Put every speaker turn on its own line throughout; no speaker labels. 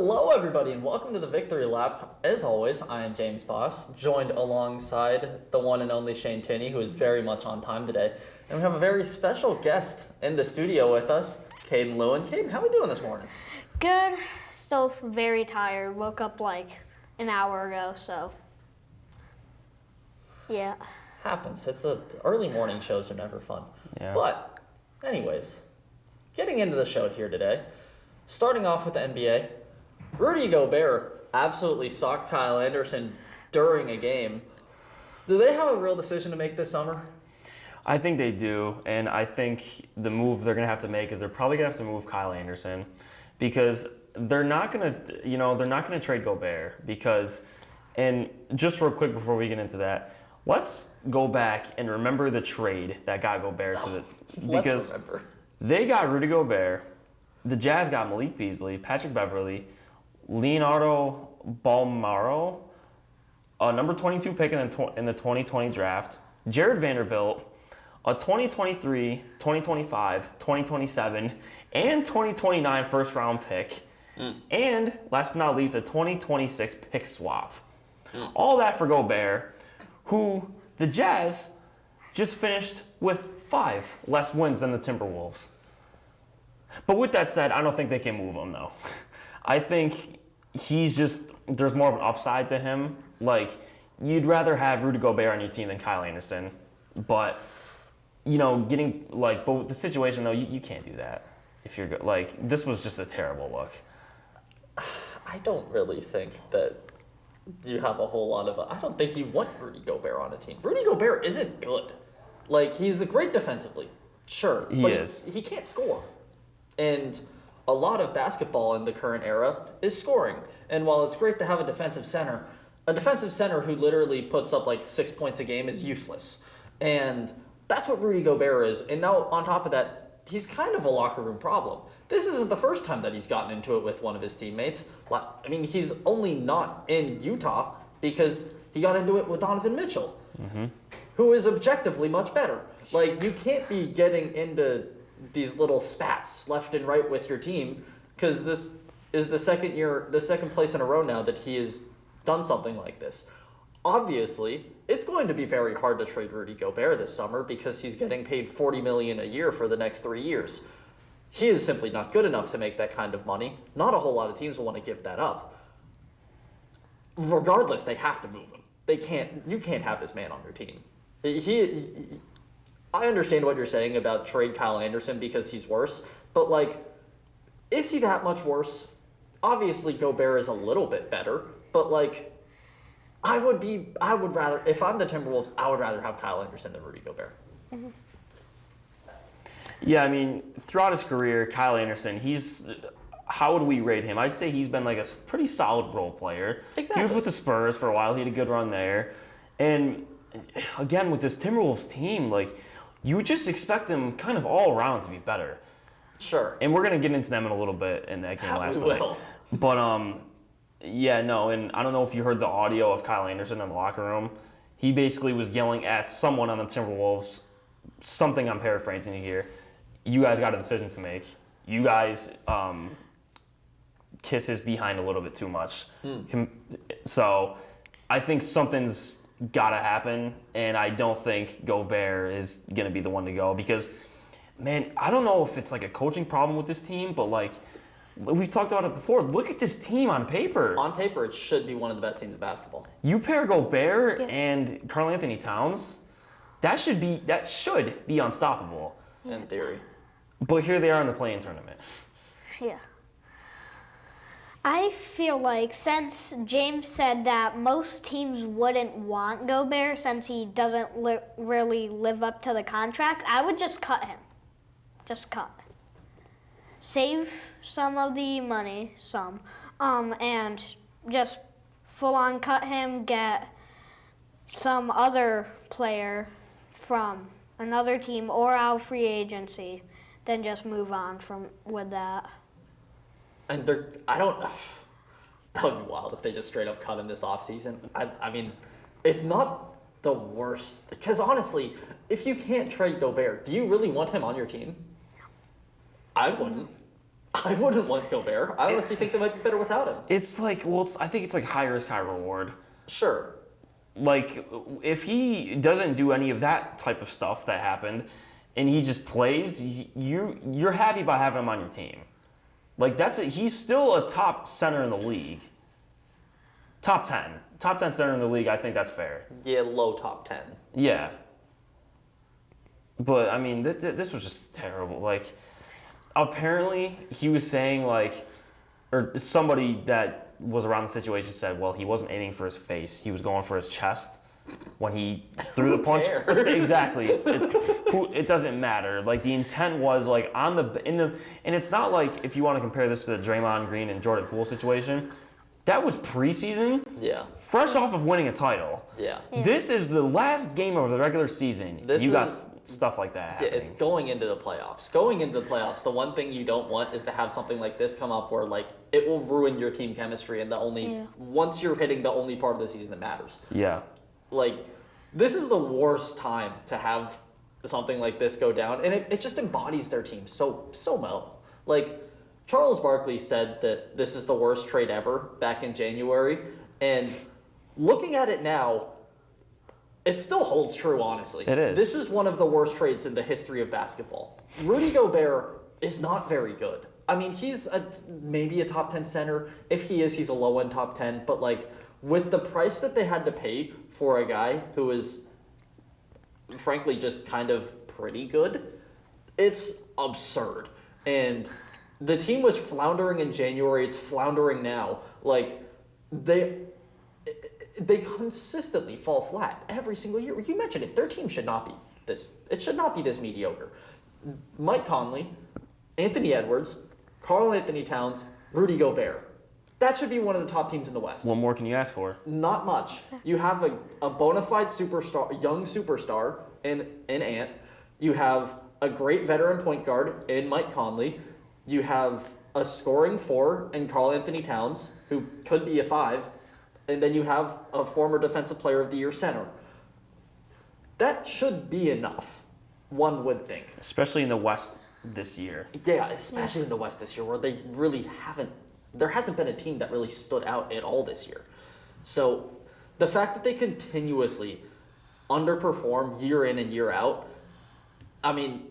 Hello, everybody, and welcome to the Victory Lap. As always, I am James Boss, joined alongside the one and only Shane Tinney, who is very much on time today. And we have a very special guest in the studio with us, Caden Lewin. Caden, how are we doing this morning?
Good. Still very tired. Woke up like an hour ago, so yeah.
Happens. Early morning shows are never fun.
Yeah.
But, anyways, getting into the show here today, starting off with the NBA, Rudy Gobert absolutely socked Kyle Anderson during a game. Do they have a real decision to make this summer?
I think they do, and I think the move they're going to have to make is they're probably going to have to move Kyle Anderson because they're not going to trade Gobert because, and just real quick before we get into that, let's go back and remember the trade that got Gobert to the because they got Rudy Gobert, the Jazz got Malik Beasley, Patrick Beverley, Leonardo Balmaro, a number 22 pick in the 2020 draft, Jared Vanderbilt, a 2023, 2025, 2027, and 2029 first-round pick, and last but not least, a 2026 pick swap. All that for Gobert, who the Jazz just finished with 5 less wins than the Timberwolves. But with that said, I don't think they can move him, though. I think there's more of an upside to him. Like, you'd rather have Rudy Gobert on your team than Kyle Anderson. But, but with the situation, though, you can't do that. If you're good. Like, this was just a terrible look.
I don't really think that you have a whole lot of... I don't think you want Rudy Gobert on a team. Rudy Gobert isn't good. Like, he's great defensively. Sure.
He is.
He can't score. And a lot of basketball in the current era is scoring. And while it's great to have a defensive center who literally puts up like 6 points a game is useless. And that's what Rudy Gobert is. And now on top of that, he's kind of a locker room problem. This isn't the first time that he's gotten into it with one of his teammates. I mean, he's only not in Utah because he got into it with Donovan Mitchell, who is objectively much better. Like, you can't be getting into these little spats left and right with your team because this is the second place in a row now that he has done something like this. Obviously, it's going to be very hard to trade Rudy Gobert this summer because he's getting paid $40 million a year for the next 3 years. He is simply not good enough to make that kind of money. Not a whole lot of teams will want to give that up. Regardless, they have to move him. You can't have this man on your team. I understand what you're saying about trade Kyle Anderson because he's worse, but like, is he that much worse? Obviously, Gobert is a little bit better, but like, I would rather, if I'm the Timberwolves, I would rather have Kyle Anderson than Rudy Gobert.
Yeah, I mean, throughout his career, Kyle Anderson, how would we rate him? I'd say he's been like a pretty solid role player.
Exactly.
He was with the Spurs for a while. He had a good run there. And again, with this Timberwolves team, like, you would just expect him kind of all around to be better.
Sure.
And we're going to get into them in a little bit in that game last night. But, yeah, no, and I don't know if you heard the audio of Kyle Anderson in the locker room. He basically was yelling at someone on the Timberwolves, something I'm paraphrasing here. You guys got a decision to make. You guys kiss his behind a little bit too much. So I think something's got to happen, and I don't think Gobert is going to be the one to go because, man, I don't know if it's like a coaching problem with this team, but like we've talked about it before. Look at this team on paper.
On paper, it should be one of the best teams in basketball.
You pair Gobert and Karl-Anthony Towns, that should be unstoppable.
In theory.
But here they are in the play-in tournament.
Yeah. I feel like since James said that most teams wouldn't want Gobert since he doesn't really live up to the contract, I would just cut him. Just cut. Save some of the money, and just full-on cut him, get some other player from another team or out free agency, then just move on with that.
And I don't know. That would be wild if they just straight up cut him this offseason. I mean, it's not the worst. Because honestly, if you can't trade Gobert, do you really want him on your team? I wouldn't. I wouldn't want Gobert. I honestly think they might be better without him.
It's like, well, I think it's like high risk, high reward.
Sure.
Like, if he doesn't do any of that type of stuff that happened, and he just plays, you're happy by having him on your team. Like, he's still a top center in the league. Top 10 center in the league. I think that's fair.
Yeah, low top 10.
Yeah. But I mean, this was just terrible. Like, apparently he was saying like, or somebody that was around the situation said, well, he wasn't aiming for his face. He was going for his chest when he threw the punch. Exactly. It doesn't matter. Like, the intent was like and it's not like, if you want to compare this to the Draymond Green and Jordan Poole situation, that was preseason.
Yeah.
Fresh off of winning a title.
Yeah.
This is the last game of the regular season. You got stuff like that happening.
Yeah, it's going into the playoffs. Going into the playoffs, the one thing you don't want is to have something like this come up where, like, it will ruin your team chemistry and once you're hitting the only part of the season that matters.
Yeah.
Like, this is the worst time to have something like this go down, and it just embodies their team so well. Like, Charles Barkley said that this is the worst trade ever back in January, and looking at it now, it still holds true, honestly.
It is.
This is one of the worst trades in the history of basketball. Rudy Gobert is not very good. I mean, he's maybe a top 10 center. If he is, he's a low-end top 10. But, like, with the price that they had to pay for a guy who is, frankly, just kind of pretty good, it's absurd. And the team was floundering in January. It's floundering now. Like, they consistently fall flat every single year. You mentioned it. Their team should not be this. It should not be this mediocre. Mike Conley, Anthony Edwards, Karl Anthony Towns, Rudy Gobert. That should be one of the top teams in the West.
What more can you ask for?
Not much. You have a bona fide superstar, young superstar in Ant. You have a great veteran point guard in Mike Conley. You have a scoring 4 in Karl Anthony Towns, who could be a 5. And then you have a former Defensive Player of the Year center. That should be enough, one would think.
Especially in the West this year.
Yeah, especially in the West this year, where they really haven't. There hasn't been a team that really stood out at all this year. So the fact that they continuously underperform year in and year out, I mean,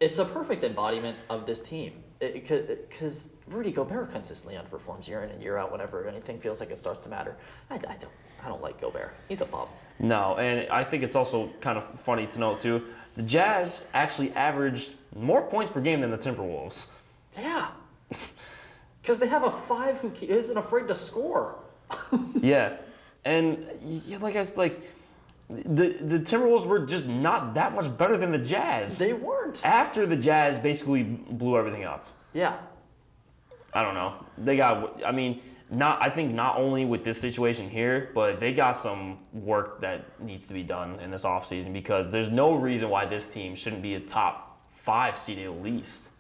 it's a perfect embodiment of this team. Because Rudy Gobert consistently underperforms year in and year out whenever anything feels like it starts to matter. I don't like Gobert. He's a bum.
No, and I think it's also kind of funny to note too, the Jazz actually averaged more points per game than the Timberwolves.
Yeah. Because they have a 5 who isn't afraid to score.
Yeah, and like I said, like the Timberwolves were just not that much better than the Jazz.
They weren't.
After the Jazz basically blew everything up.
Yeah.
I don't know. They got. I mean, I think not only with this situation here, but they got some work that needs to be done in this offseason because there's no reason why this team shouldn't be a top 5 seed at least.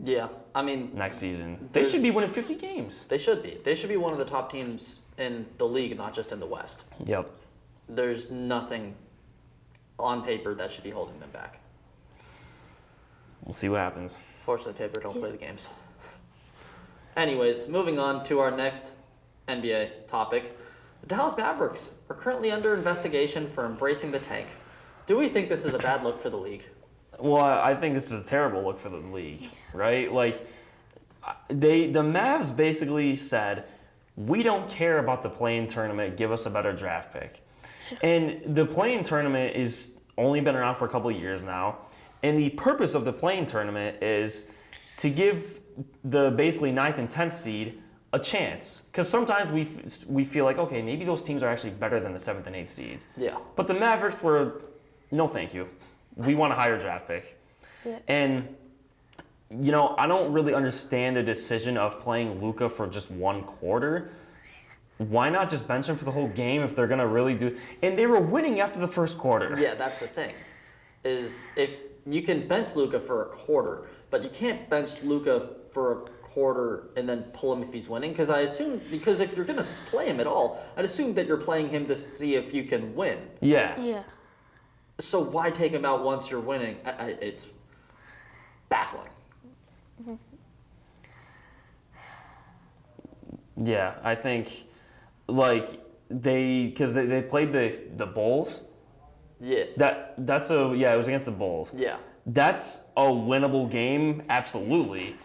Yeah, I mean,
next season they should be winning 50 games.
They should be. They should be one of the top teams in the league, not just in the West.
Yep.
There's nothing on paper that should be holding them back.
We'll see what happens.
Fortunately, paper don't play the games. Anyways, moving on to our next NBA topic. The Dallas Mavericks are currently under investigation for embracing the tank. Do we think this is a bad look for the league?
Well, I think this is a terrible look for the league, right? Like, the Mavs basically said, we don't care about the play-in tournament, give us a better draft pick. And the play-in tournament is only been around for a couple of years now, and the purpose of the play-in tournament is to give the basically 9th and 10th seed a chance. Because sometimes we feel like, okay, maybe those teams are actually better than the 7th and 8th seeds.
Yeah.
But the Mavericks were, no thank you. We want a higher draft pick. Yeah. And, you know, I don't really understand the decision of playing Luka for just one quarter. Why not just bench him for the whole game if they're going to really do... And they were winning after the first quarter.
Yeah, that's the thing. Is if you can bench Luka for a quarter, but you can't bench Luka for a quarter and then pull him if he's winning. Because if you're going to play him at all, I'd assume that you're playing him to see if you can win.
Yeah.
Yeah.
So why take him out once you're winning? It's baffling.
Yeah, I think like because they played the Bulls.
Yeah.
It was against the Bulls.
Yeah.
That's a winnable game, absolutely.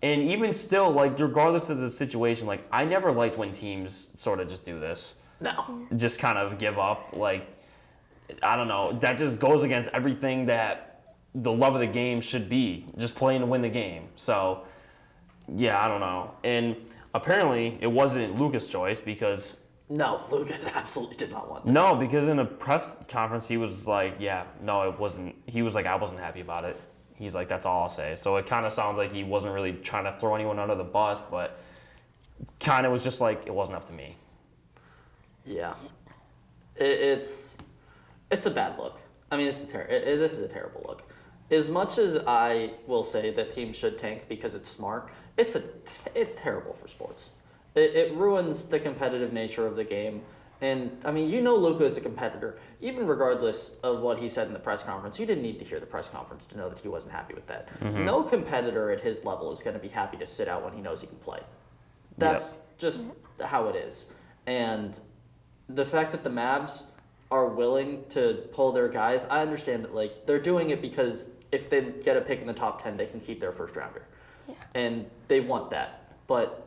And even still, like regardless of the situation, like I never liked when teams sort of just do this.
No.
Just kind of give up. Like I don't know. That just goes against everything that the love of the game should be. Just playing to win the game. So yeah, I don't know. And apparently it wasn't Luka's choice because
No, Luka absolutely did not want this.
no, because in a press conference he was like, yeah, no, it wasn't. He was like, I wasn't happy about it. He's like, that's all I'll say. So it kind of sounds like he wasn't really trying to throw anyone under the bus, but kind of was just like, it wasn't up to me.
Yeah. It's a bad look. I mean, this is a terrible look. As much as I will say that teams should tank because it's smart, it's terrible for sports. It ruins the competitive nature of the game. And, I mean, Luka is a competitor. Even regardless of what he said in the press conference, you didn't need to hear the press conference to know that he wasn't happy with that. Mm-hmm. No competitor at his level is going to be happy to sit out when he knows he can play. That's just how it is. And the fact that the Mavs are willing to pull their guys, I understand that, like, they're doing it because if they get a pick in the top 10, they can keep their first rounder. Yeah. And they want that. But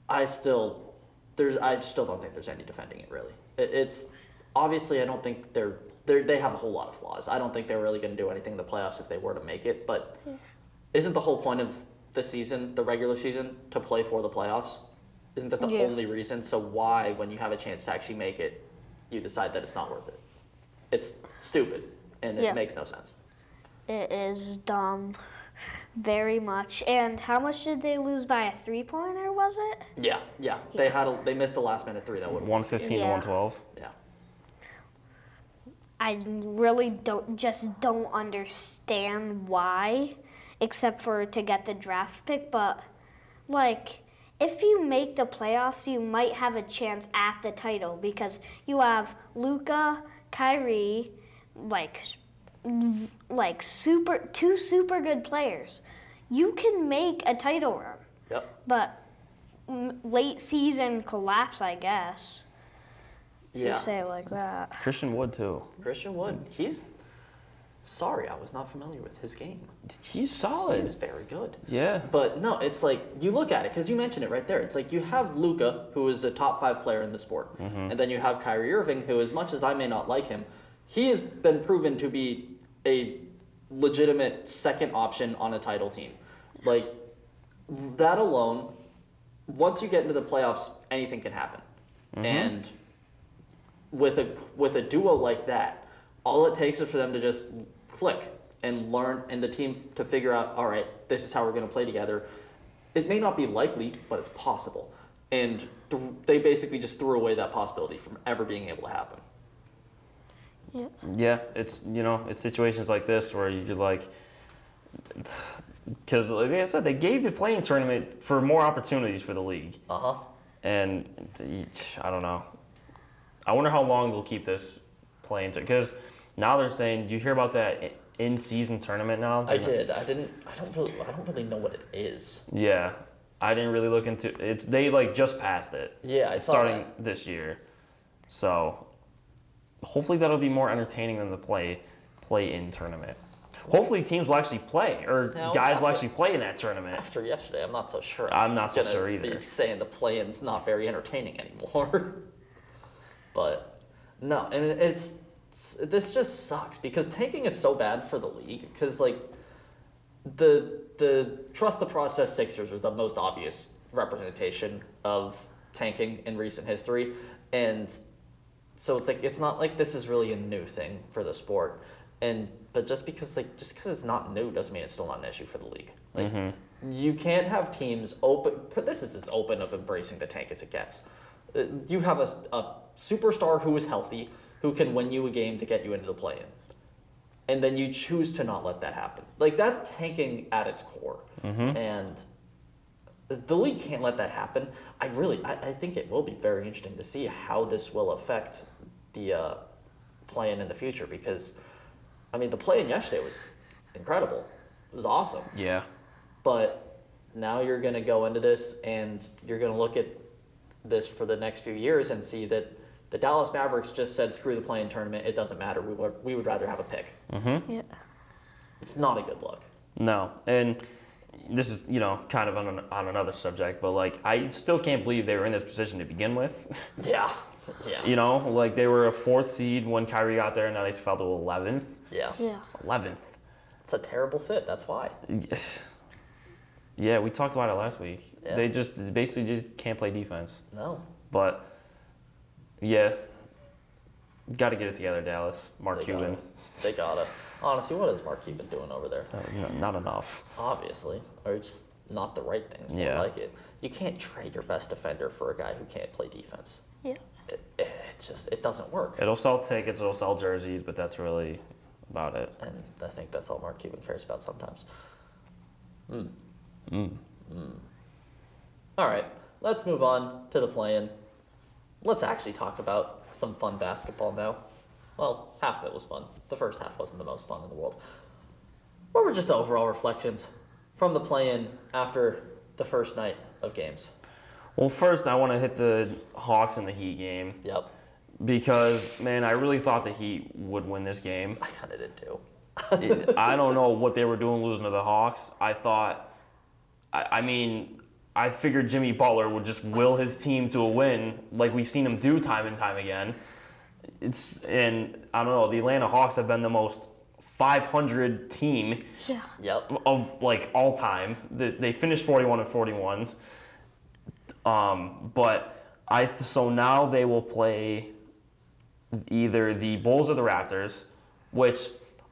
I still don't think there's any defending it, really. It's obviously, I don't think they have a whole lot of flaws. I don't think they're really going to do anything in the playoffs if they were to make it. But isn't the whole point of the season, the regular season, to play for the playoffs? Isn't that the only reason? So why, when you have a chance to actually make it, you decide that it's not worth it? It's stupid, and it makes no sense.
It is dumb. Very much. And how much did they lose by? A 3-pointer, was it?
Yeah. They missed the last minute three. That would
115 to 112.
Yeah.
I really don't understand why, except for to get the draft pick. But like, if you make the playoffs, you might have a chance at the title because you have Luka, Kyrie, two super good players. You can make a title run.
Yep.
But late season collapse, I guess.
Yeah.
You say it like that.
Christian Wood too.
Christian Wood. Sorry, I was not familiar with his game.
He's solid.
He's very good.
Yeah.
But no, it's like, you look at it, because you mentioned it right there. It's like you have Luka, who is a top 5 player in the sport. Mm-hmm. And then you have Kyrie Irving, who, as much as I may not like him, he has been proven to be a legitimate second option on a title team. Like, that alone, once you get into the playoffs, anything can happen. Mm-hmm. And with a duo like that, all it takes is for them to just click and learn, and the team to figure out, all right, this is how we're going to play together. It may not be likely, but it's possible. And they basically just threw away that possibility from ever being able to happen.
Yeah, it's it's situations like this where you're like, because like I said, they gave the playing tournament for more opportunities for the league. And I don't know. I wonder how long they'll keep this playing because now they're saying, do you hear about that in-season tournament now?
I did. I don't really know what it is.
Yeah, I didn't really look into it. They just passed it.
Yeah, I saw
starting this year. So hopefully that'll be more entertaining than the play-in tournament. Hopefully teams will actually play, or guys will actually play in that tournament.
After yesterday, I'm not so sure.
I'm not so sure either.
Be saying the play-in's not very entertaining anymore. But no, and this just sucks because tanking is so bad for the league. Because the trust the process Sixers are the most obvious representation of tanking in recent history, and so it's not like this is really a new thing for the sport. But just because it's not new doesn't mean it's still not an issue for the league. You can't have teams open. This is as open of embracing the tank as it gets. You have a superstar who is healthy, who can win you a game to get you into the play-in, and then you choose to not let that happen. That's tanking at its core, and the league can't let that happen. I think it will be very interesting to see how this will affect the play-in in the future because. I mean, the play-in yesterday was incredible. It was awesome.
Yeah.
But now you're going to go into this and you're going to look at this for the next few years and see that the Dallas Mavericks just said, screw the play-in tournament. It doesn't matter. We would rather have a pick.
Mm-hmm.
Yeah.
It's not a good look.
No, and this is, kind of on another subject, but, like, I still can't believe they were in this position to begin with.
Yeah. Yeah.
Like, they were a 4th seed when Kyrie got there, and now they fell to 11th.
Yeah.
Yeah.
11th.
It's a terrible fit. That's why.
Yeah, we talked about it last week.
Yeah.
They basically just can't play defense.
No.
But, yeah, got to get it together, Dallas. Mark
They
Cuban.
They gotta. Honestly, what is Mark Cuban doing over there?
Not enough.
Obviously. Or just not the right things. More
Yeah.
like it. You can't trade your best defender for a guy who can't play defense.
Yeah.
It doesn't work.
It'll sell tickets, it'll sell jerseys, but that's really about it.
And I think that's all Mark Cuban cares about sometimes. All right, let's move on to the play-in. Let's actually talk about some fun basketball now. Well, half of it was fun. The first half wasn't the most fun in the world. What were just overall reflections from the play-in after the first night of games?
Well, first, I want to hit the Hawks and the Heat game.
Yep,
Because, man, I really thought the Heat would win this game.
I kind of did too.
I don't know what they were doing losing to the Hawks. I figured Jimmy Butler would just will his team to a win like we've seen him do time and time again. And I don't know, the Atlanta Hawks have been the most 500 team
Yeah.
Yep.
of like all time. They finished 41-41. So now they will play either the Bulls or the Raptors, which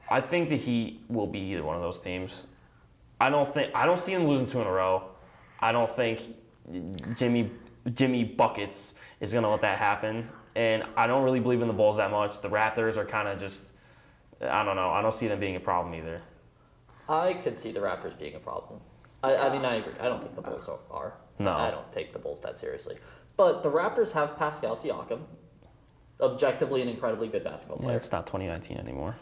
I think the Heat will be either one of those teams. I don't see them losing 2 in a row. I don't think Jimmy Buckets is going to let that happen. And I don't really believe in the Bulls that much. The Raptors are kind of just, I don't know. I don't see them being a problem either.
I could see the Raptors being a problem. I mean, I agree. I don't think the Bulls are.
No.
I don't take the Bulls that seriously. But the Raptors have Pascal Siakam, objectively an incredibly good basketball
Yeah,
player.
it's not 2019 anymore.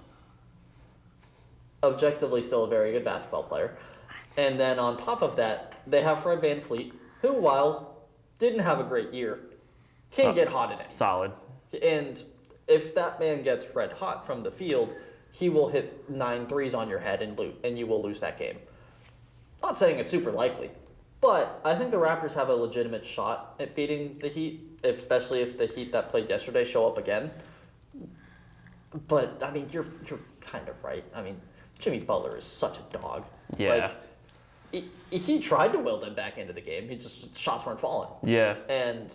Objectively still a very good basketball player. And then on top of that, they have Fred VanVleet, who, while didn't have a great year, can get hot in it.
Solid.
And if that man gets red hot from the field, he will hit 9 threes on your head and you will lose that game. Not saying it's super likely, but I think the Raptors have a legitimate shot at beating the Heat, especially if the Heat that played yesterday show up again. But I mean, you're kind of right. I mean, Jimmy Butler is such a dog.
Yeah.
Like, he tried to will them back into the game. Shots weren't falling.
Yeah.
And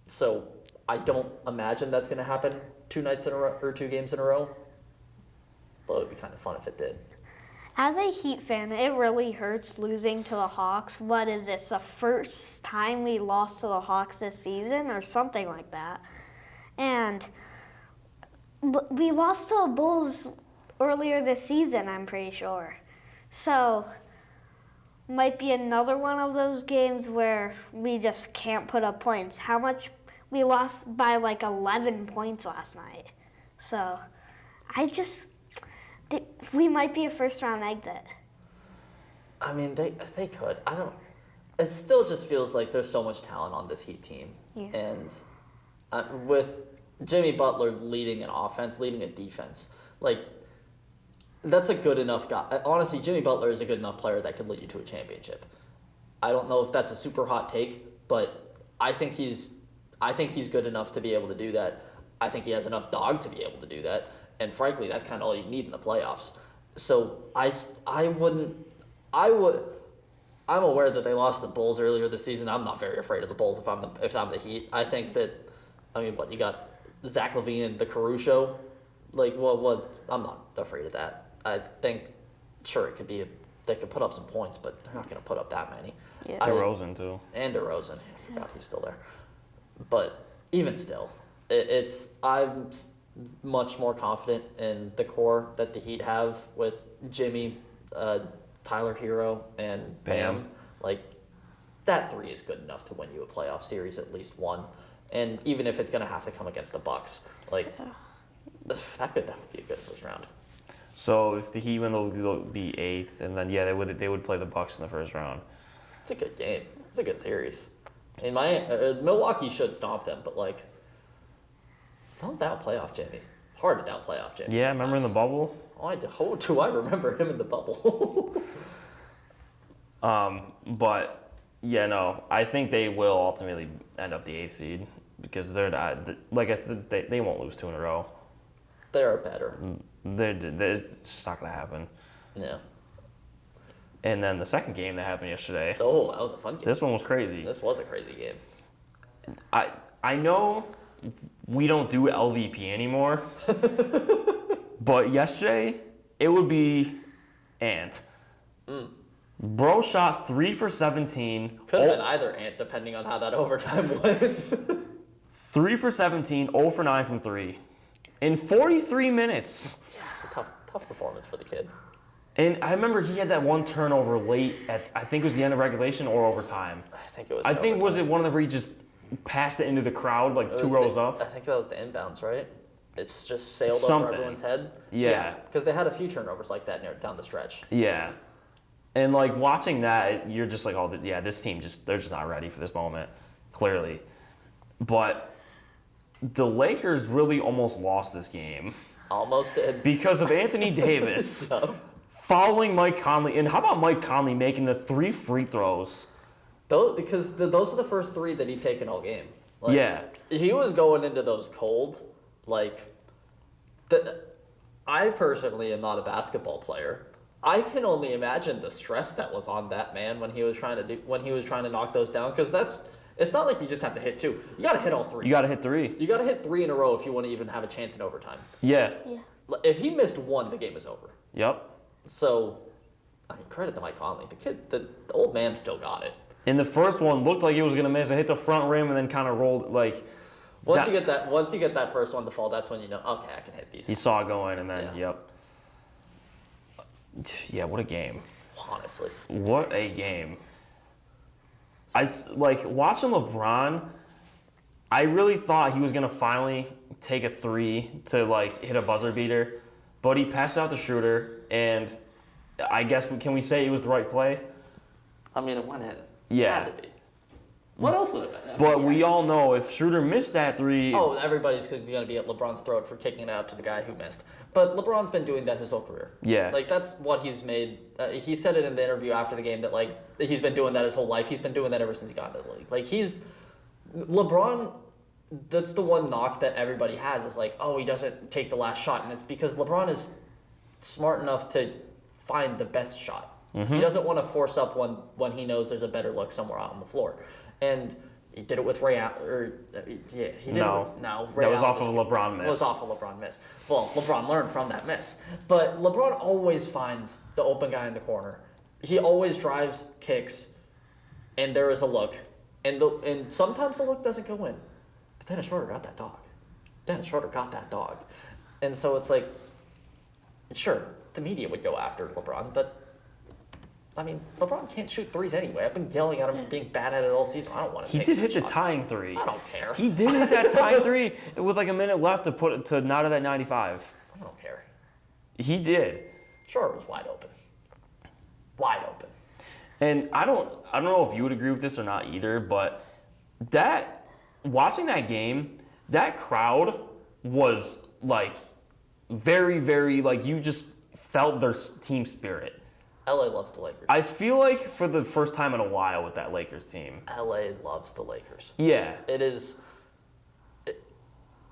so I don't imagine that's going to happen 2 nights in a row or 2 games in a row. But it would be kind of fun if it did.
As a Heat fan, it really hurts losing to the Hawks. What is this, the first time we lost to the Hawks this season or something like that? And we lost to the Bulls earlier this season, I'm pretty sure. So might be another one of those games where we just can't put up points. How much? We lost by like 11 points last night. So we might be a first-round exit.
I mean, they could. I don't. It still just feels like there's so much talent on this Heat team,
Yeah.
and with Jimmy Butler leading an offense, leading a defense, like that's a good enough guy. Honestly, Jimmy Butler is a good enough player that could lead you to a championship. I don't know if that's a super hot take, but I think he's good enough to be able to do that. I think he has enough dog to be able to do that. And frankly, that's kind of all you need in the playoffs. So I'm aware that they lost the Bulls earlier this season. I'm not very afraid of the Bulls if I'm the Heat. I think that, you got Zach LaVine and the Caruso. Like, I'm not afraid of that. I think, sure, it could be, they could put up some points, but they're not going to put up that many.
Yeah.
DeRozan, too.
And DeRozan. I forgot he's still there. But even still, I'm much more confident in the core that the Heat have with Jimmy, Tyler Hero, and Bam. Like, that 3 is good enough to win you a playoff series, at least one. And even if it's going to have to come against the Bucks, like, that could be a good first round.
So if the Heat win, they'll be 8th, and then they would play the Bucks in the first round.
It's a good game. It's a good series. And Milwaukee should stomp them, but like, don't doubt playoff Jimmy. It's hard to doubt playoff Jimmy.
Yeah, remember in the bubble?
How do I remember him in the bubble?
But yeah, no, I think they will ultimately end up the 8th seed because they're not, they won't lose 2 in a row.
They're better.
It's just not gonna happen.
Yeah.
And then the second game that happened yesterday.
Oh, that was a fun game.
This one was crazy.
This was a crazy game.
I know we don't do LVP anymore, but yesterday it would be Ant. Bro shot 3 for 17.
Could have been either Ant, depending on how that overtime went.
3 for 17, 0 for 9 from 3. In 43 minutes.
Yeah, it's a tough performance for the kid.
And I remember he had that one turnover late at, I think it was the end of regulation or overtime.
I think it was.
Was it one of the where he just passed it into the crowd like 2 rows up?
I think that was the inbounds, right? It's just sailed
Something.
over everyone's head.
Yeah.
Because they had a few turnovers like that down the stretch.
Yeah. And like watching that, you're just like, oh, yeah, this team they're just not ready for this moment, clearly. But the Lakers really almost lost this game.
Almost did.
Because of Anthony Davis
So,
following Mike Conley. And how about Mike Conley making the 3 free throws?
because those are the first 3 that he'd taken all game. Like,
Yeah.
He was going into those cold. Like, I personally am not a basketball player. I can only imagine the stress that was on that man when he was trying to knock those down. Because it's not like you just have to hit 2. You got to hit all 3.
You got to hit 3.
You got to hit 3 in a row if you want to even have a chance in overtime.
Yeah.
If he missed 1, the game is over.
Yep.
So, I mean, credit to Mike Conley. The old man still got it.
And the first one looked like he was going to miss. It hit the front rim and then kind of rolled like.
Once you get that first one to fall, that's when you know, okay, I can hit these.
He saw it going and then,
Yeah.
yep. Yeah, what a game.
Honestly.
What a game. Watching LeBron, I really thought he was going to finally take a 3 to, hit a buzzer beater. But he passed out the shooter, and I guess, can we say it was the right play?
I mean, it went in.
Yeah.
Had to be. What else would it have been?
But we all know if Schroeder missed that 3...
Oh, everybody's going to be at LeBron's throat for kicking it out to the guy who missed. But LeBron's been doing that his whole career.
Yeah.
That's what he's made. He said it in the interview after the game that, he's been doing that his whole life. He's been doing that ever since he got into the league. LeBron, that's the one knock that everybody has is he doesn't take the last shot. And it's because LeBron is smart enough to find the best shot. Mm-hmm. He doesn't want to force up when he knows there's a better look somewhere out on the floor. And he did it with Ray Allen. He did it. No, Ray
that was
Allen
off of a LeBron miss.
It was off a LeBron miss. Well, LeBron learned from that miss. But LeBron always finds the open guy in the corner. He always drives, kicks, and there is a look. And sometimes the look doesn't go in. But Dennis Schroeder got that dog. And so it's sure, the media would go after LeBron, but I mean, LeBron can't shoot 3s anyway. I've been yelling at him for being bad at it all season. I don't want to.
He did hit the tying 3.
I don't care.
He did hit that tying 3 with a minute left to not at that 95.
I don't care.
He did.
Sure, it was wide open. Wide open.
And I don't know if you would agree with this or not either, but watching that game, that crowd was very, very you just felt their team spirit.
LA loves the Lakers.
I feel like for the first time in a while with that Lakers team.
LA loves the Lakers.
Yeah.
It is,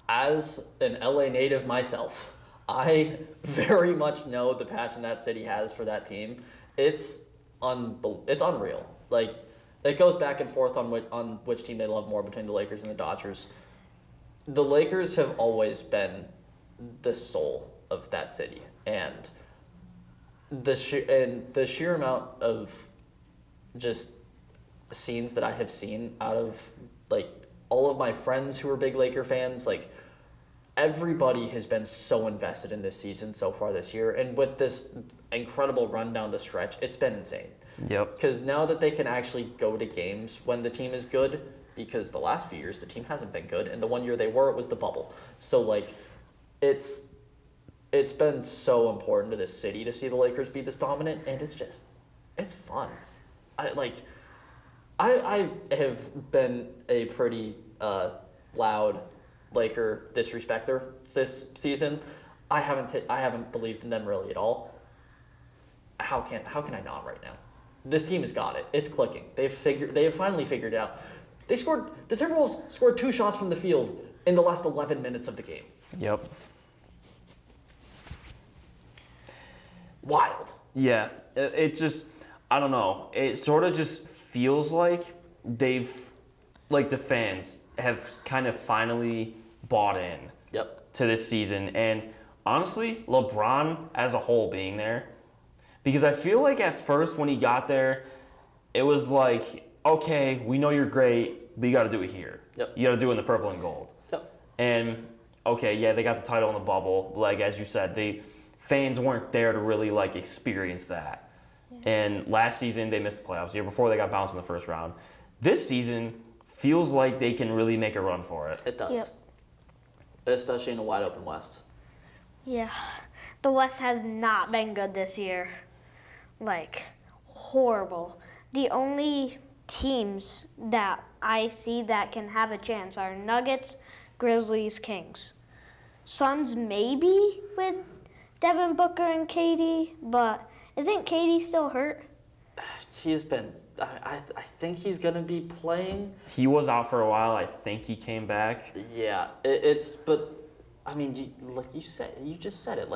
as an LA native myself, I very much know the passion that city has for that team. It's unreal. It goes back and forth on which team they love more between the Lakers and the Dodgers. The Lakers have always been the soul of that city, and the sheer amount of just scenes that I have seen out of all of my friends who are big Laker fans, everybody has been so invested in this season so far this year, and with this incredible run down the stretch, it's been insane.
Yep.
Because now that they can actually go to games when the team is good, because the last few years the team hasn't been good, and the one year they were, it was the bubble. So it's been so important to this city to see the Lakers be this dominant, and it's fun. I have been a pretty loud Laker disrespecter this season. I haven't believed in them really at all. How can I not right now? This team has got it. It's clicking. They have finally figured it out. The Timberwolves scored 2 shots from the field in the last 11 minutes of the game.
Yep.
Wild.
Yeah, it just, I don't know. It sort of just feels like the fans have kind of finally bought in to this season. And honestly, LeBron as a whole being there, because I feel like at first when he got there, it was like, okay, we know you're great, but you got to do it here.
Yep.
You got to do it in the purple and gold.
Yep.
And, okay, yeah, they got the title in the bubble. Like, as you said, the fans weren't there to really, experience that. Yeah. And last season, they missed the playoffs. The year before, they got bounced in the first round. This season feels like they can really make a run for it.
It does. Yep. Especially in a wide open West.
Yeah. The West has not been good this year. Horrible. The only teams that I see that can have a chance are Nuggets, Grizzlies, Kings. Suns maybe with Devin Booker and KD, but isn't KD still hurt?
He's been. I think he's gonna be playing.
He was out for a while. I think he came back.
Yeah, but I mean, you just said it.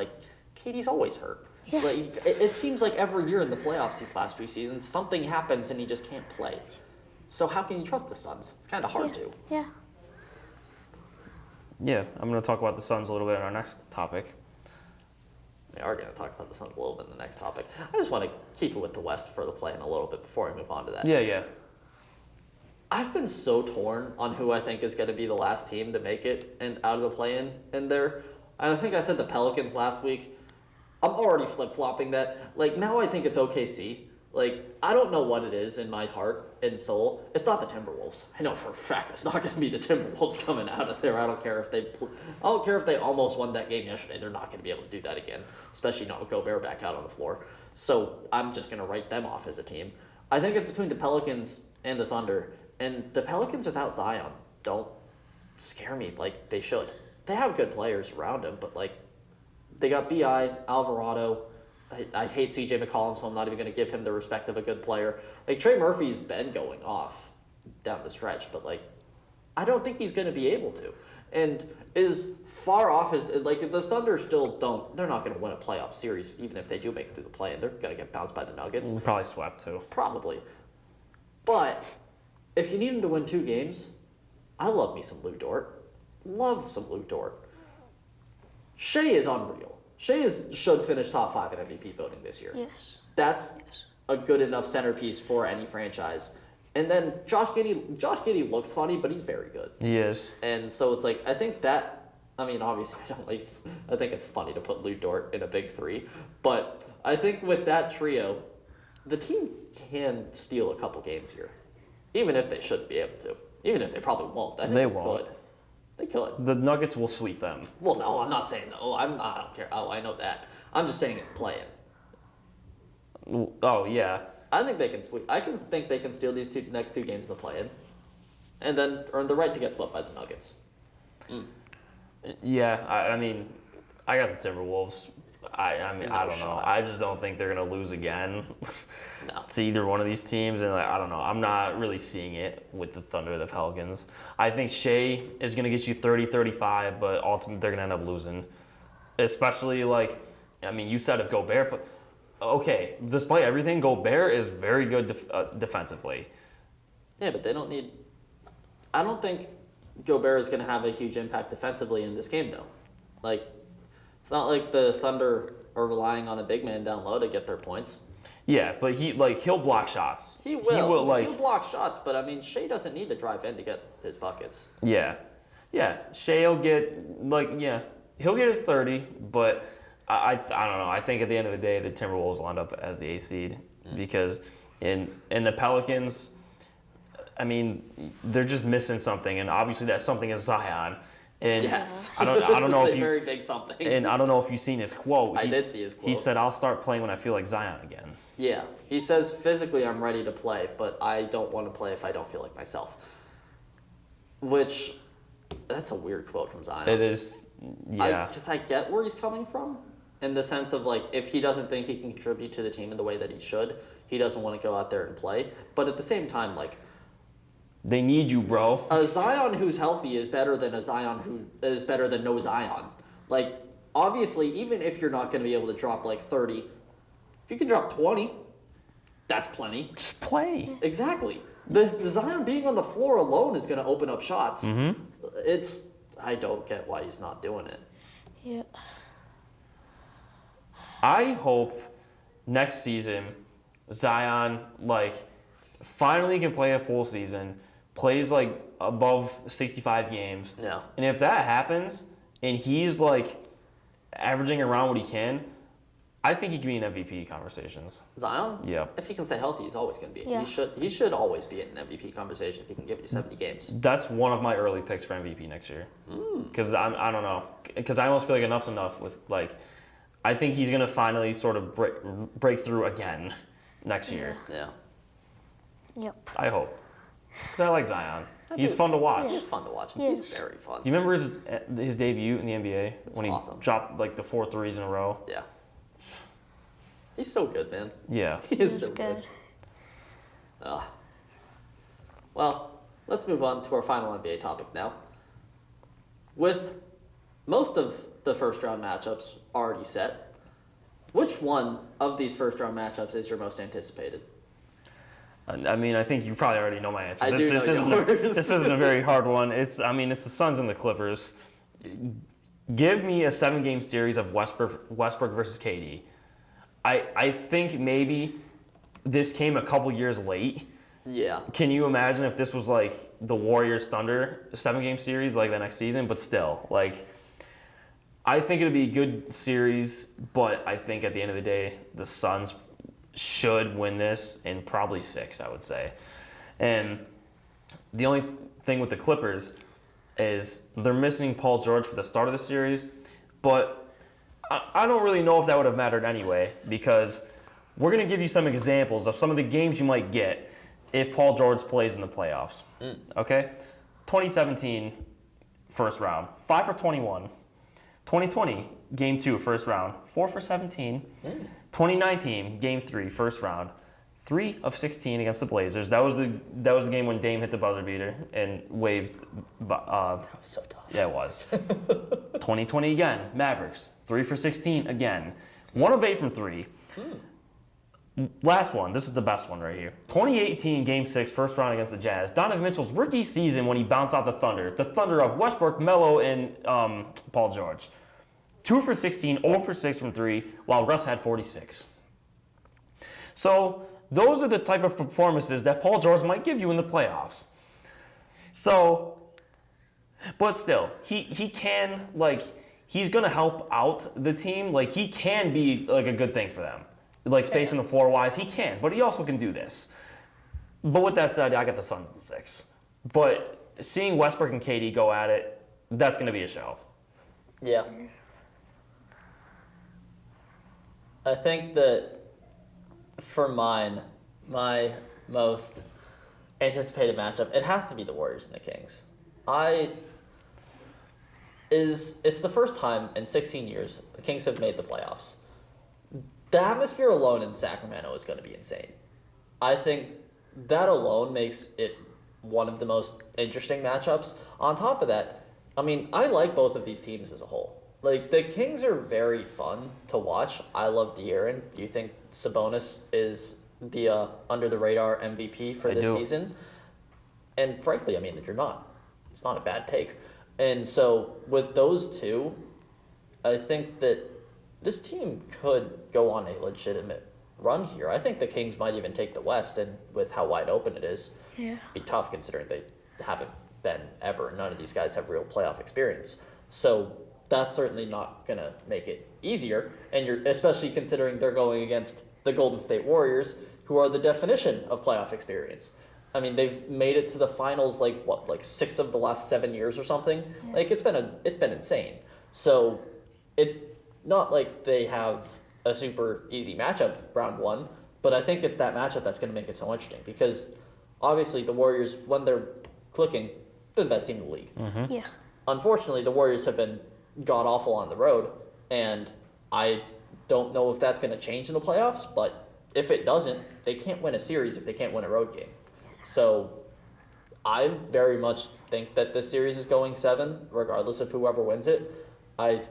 KD's always hurt. Yeah. It seems like every year in the playoffs these last few seasons, something happens and he just can't play. So how can you trust the Suns? It's kind of hard to.
Yeah.
Yeah, I'm going to talk about the Suns a little bit in our next topic.
We are going to talk about the Suns a little bit in the next topic. I just want to keep it with the West for the play-in a little bit before we move on to that.
Yeah.
I've been so torn on who I think is going to be the last team to make it and out of the play-in in there. And I think I said the Pelicans last week. I'm already flip-flopping that. Now I think it's OKC. I don't know what it is in my heart and soul. It's not the Timberwolves. I know for a fact it's not going to be the Timberwolves coming out of there. I don't care if they almost won that game yesterday. They're not going to be able to do that again, especially not with Gobert back out on the floor. So I'm just going to write them off as a team. I think it's between the Pelicans and the Thunder. And the Pelicans without Zion don't scare me like they should. They have good players around him, but they got B.I., Alvarado. I hate C.J. McCollum, so I'm not even going to give him the respect of a good player. Trey Murphy's been going off down the stretch, but I don't think he's going to be able to. And as far off as the Thunder still don't, they're not going to win a playoff series even if they do make it through the play, and they're going to get bounced by the Nuggets.
Probably swept too.
Probably. But if you need him to win 2 games, I love me some Lou Dort. Love some Lou Dort. Shea is unreal. Shea should finish top 5 in MVP voting this year.
Yes.
That's a good enough centerpiece for any franchise. And then Josh Giddey looks funny, but he's very good.
He is.
And so it's I think that, obviously I think it's funny to put Lou Dort in a big 3, but I think with that trio, the team can steal a couple games here. Even if they shouldn't be able to. Even if they probably won't. I think they won't. Could. They could.
The Nuggets will sweep them.
Well, no, I'm not saying no. I don't care. Oh, I know that. I'm just saying it playing.
Oh, yeah.
I think they can sweep. I think they can steal these next 2 games in the play-in, and then earn the right to get swept by the Nuggets.
Yeah, I got the Timberwolves. I don't know. I just don't think they're going to lose again to either one of these teams. And I don't know. I'm not really seeing it with the Thunder or the Pelicans. I think Shea is going to get you 30, 35, but ultimately they're going to end up losing. Especially you said if Gobert, but okay, despite everything, Gobert is very good defensively.
Yeah, but they don't need. I don't think Gobert is going to have a huge impact defensively in this game, though. It's not like the Thunder are relying on a big man down low to get their points.
Yeah, but he'll block shots.
He will. He'll block shots, but Shea doesn't need to drive in to get his buckets.
Yeah. Shea will get he'll get his 30, but I don't know. I think at the end of the day, the Timberwolves will end up as the 8th seed because in the Pelicans, they're just missing something, and obviously that something is Zion. And
yes.
I don't know if you
very big something.
And I don't know if you've seen his quote.
I did see his quote.
He said, "I'll start playing when I feel like Zion again."
Yeah, he says physically I'm ready to play, but I don't want to play if I don't feel like myself. Which, that's a weird quote from Zion.
It is, yeah.
Because I get where he's coming from, in the sense of like if he doesn't think he can contribute to the team in the way that he should, he doesn't want to go out there and play. But at the same time, like
They need you, bro.
a Zion who's healthy is better than a Zion who is better than no Zion. Like obviously, even if you're not going to be able to drop like 30, if you can drop 20, that's plenty.
Just play.
Exactly. The Zion being on the floor alone is going to open up shots.
Mm-hmm.
I don't get why he's not doing it.
Yeah.
I hope next season Zion finally can play a full season, plays above 65 games.
Yeah.
And if that happens and he's averaging around what he can, I think he can be in MVP conversations.
Zion?
Yeah.
If he can stay healthy, he's always going to be.
Yeah.
He should always be in an MVP conversation if he can give you 70 games.
That's one of my early picks for MVP next year. Because I don't know. Because I almost feel like enough's enough with I think he's gonna finally sort of break through again next year.
Yeah.
Yep.
I hope. Because I like Zion. He's fun to watch.
He's fun to watch.
Yes.
He's very fun.
Do you remember his debut in the NBA when he
awesome.
dropped the 4 threes in a row?
Yeah. He's so good, man.
Yeah.
He is
He's
so
good.
Well, let's move on to our final NBA topic now. With most of the first round matchups already set, which one of these first round matchups is your most anticipated?
I mean, I think you probably already know my answer.
I do know yours.
This isn't a very hard one. It's the Suns and the Clippers. Give me a 7-game series of Westbrook versus KD. I think maybe this came a couple years late.
Yeah.
Can you imagine if this was the Warriors Thunder 7-game series the next season? But still, I think it'd be a good series, but I think at the end of the day, the Suns should win this in probably 6, I would say. And the only thing with the Clippers is they're missing Paul George for the start of the series, but I don't really know if that would have mattered anyway, because we're going to give you some examples of some of the games you might get if Paul George plays in the playoffs. Okay? 2017, first round, 5 for 21. 2020, game 2, first round, 4 for 17. 2019, game 3, first round, 3 of 16 against the Blazers. That was the game when Dame hit the buzzer beater and waved.
That was so tough.
Yeah, it was. 2020 again, Mavericks, 3 for 16 again, 1 of 8 from 3. Last one, this is the best one right here. 2018, Game 6, first round against the Jazz. Donovan Mitchell's rookie season when he bounced out the Thunder. The Thunder of Westbrook, Melo, and Paul George. 2 for 16, 0 for 6 from 3, while Russ had 46. So those are the type of performances that Paul George might give you in the playoffs. So, but still, he can, he's going to help out the team. He can be, a good thing for them. Spacing the floor-wise, he can, but he also can do this. But with that said, I got the Suns in 6. But seeing Westbrook and KD go at it, that's going to be a show.
Yeah. I think that for mine, my most anticipated matchup, it has to be the Warriors and the Kings. It's the first time in 16 years the Kings have made the playoffs. The atmosphere alone in Sacramento is going to be insane. I think that alone makes it one of the most interesting matchups. On top of that, I mean, I like both of these teams as a whole. The Kings are very fun to watch. I love De'Aaron. You think Sabonis is the under-the-radar MVP for this season? And frankly, I mean, you're not. It's not a bad take. And so with those two, I think that this team could go on a legitimate run here. I think the Kings might even take the West, and with how wide open it is, be tough considering they haven't been ever. None of these guys have real playoff experience. So that's certainly not going to make it easier, and you're especially considering they're going against the Golden State Warriors, who are the definition of playoff experience. I mean, they've made it to the finals 6 of the last 7 years or something. Yeah. It's been insane. So it's not like they have a super easy matchup round 1, But I think it's that matchup that's going to make it so interesting because obviously the Warriors, when they're clicking, they're the best team in the league.
Yeah.
Unfortunately, the Warriors have been god awful on the road, and I don't know if that's going to change in the playoffs, but if it doesn't, they can't win a series if they can't win a road game. So I very much think that this series is going 7, regardless of whoever wins it. I